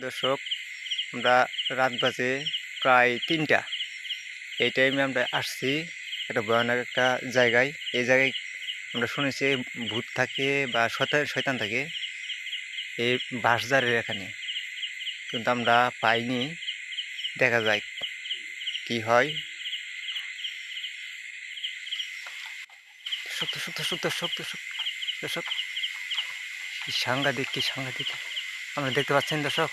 দর্শক, আমরা রাত বাজে প্রায় ৩টা। এই টাইমে আমরা আসছি একটা ভয়ানক একটা জায়গায়। এই জায়গায় আমরা শুনেছি ভূত থাকে বা শয়তান থাকে এই বাঁশঝাড়ের এখানে, কিন্তু আমরা পাইনি। দেখা যায় কি হয়। দর্শক দর্শক দর্শক দর্শক দর্শক দর্শক, কি সাংঘাতিক আমরা দেখতে পাচ্ছেন দর্শক,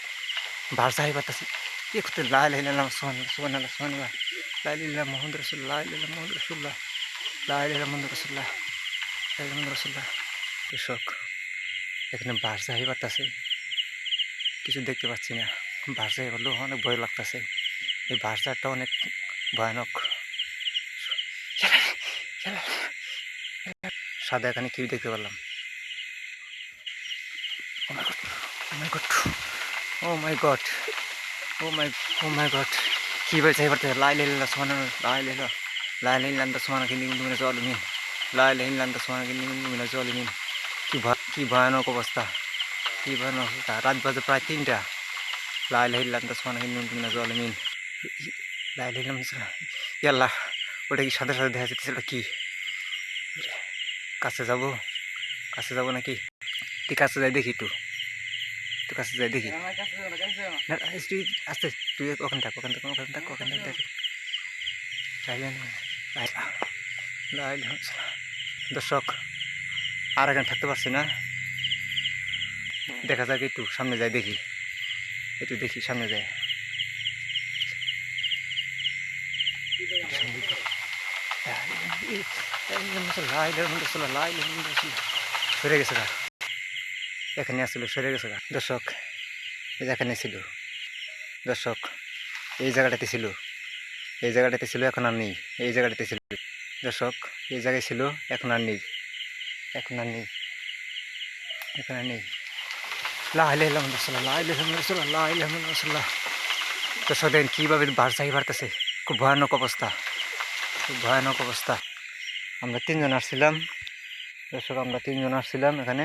বাঁশঝাড়ি পাতাছি। কি করতে লা ইলাহা ইল্লাল্লাহ সুবহানাল্লাহ সুবহানাল্লাহ, লা ইলাহা ইল্লাল্লাহ মুহাম্মাদুর রাসূলুল্লাহ, লা ইলাহা ইল্লাল্লাহ মুহাম্মাদুর রাসূলুল্লাহ, লা ইলাহা ইল্লাল্লাহ মুহাম্মাদুর রাসূলুল্লাহ, লা ইলাহা ইল্লাল্লাহ রাসূলুল্লাহ। দর্শক, এখানে বাঁশঝাড়ি পাতাছে, কিছু দেখতে পাচ্ছি না। বাঁশঝাড়ি বললেও অনেক ভয় লাগতেছে। এই বাঁশঝাড়টা অনেক ভয়ানক। সাদা এখানে কি দেখতে পারলাম। ও মাই গড, ও মাই গড, ও মাই ও মাই গড, কি বলছে এবার? লা ইলাহা ইল্লাল্লাহ সুবহানাল্লাহ, লা ইলাহা ইল্লাল্লাহ, লা ইলাহা ইল্লাল্লাহ সুবহানাকা ইন্নী কুনতু মিনাজ জালিমিন, লা ইলাহা ইল্লাল্লাহ সুবহানাকা ইন্নী কুনতু মিনাজ জালিমিন। কি ভয়ানক অবস্থা, কি ভয়ানক অবস্থা। রাত বাজে প্রায় ৩টা। লা ইলাহা ইল্লাল্লাহ সুবহানাকা ইন্নী কুনতু মিনাজ জালিমিন, লা ইলাহা ইল্লাল্লাহ। ইয়াল্লাহ, ওটা কি সাথে সাথে দেখা যাচ্ছে? ওটা কি? কাছে যাবো, কাছে যাবো নাকি? তুই কাছে যাই দেখি, একটু কাছে যাই দেখি। আস্তে, তুই ওখানে থাক, দেখ। দর্শক, আর এখানে থাকতে পারছি না। দেখা যাক, একটু সামনে যাই দেখি, সামনে যাই। সরে গেছে গা, এখানে আসছিল, সরে গেছে গা। দর্শক, এখানে ছিল। দর্শক, এই জায়গাটাতে ছিল, এখন আর নেই। এই জায়গাটাতে ছিল দর্শক, এই জায়গায় ছিল, এখন আর নেই। দর্শক দেখেন কীভাবে বাড়ি বাড়তেছে। খুব ভয়ানক অবস্থা। আমরা ৩জন আসছিলাম দর্শক, এখানে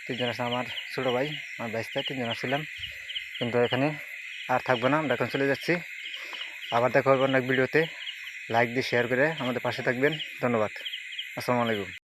3জন আসলাম। আমার ছোটো ভাই, আমার ভাইস্তা, 3জন আসছিলাম। কিন্তু এখানে আর থাকবো না, আমরা এখন চলে যাচ্ছি। আবার দেখা হবে অন্য এক ভিডিওতে। লাইক দিয়ে শেয়ার করে আমাদের পাশে থাকবেন। ধন্যবাদ। আসসালামু আলাইকুম।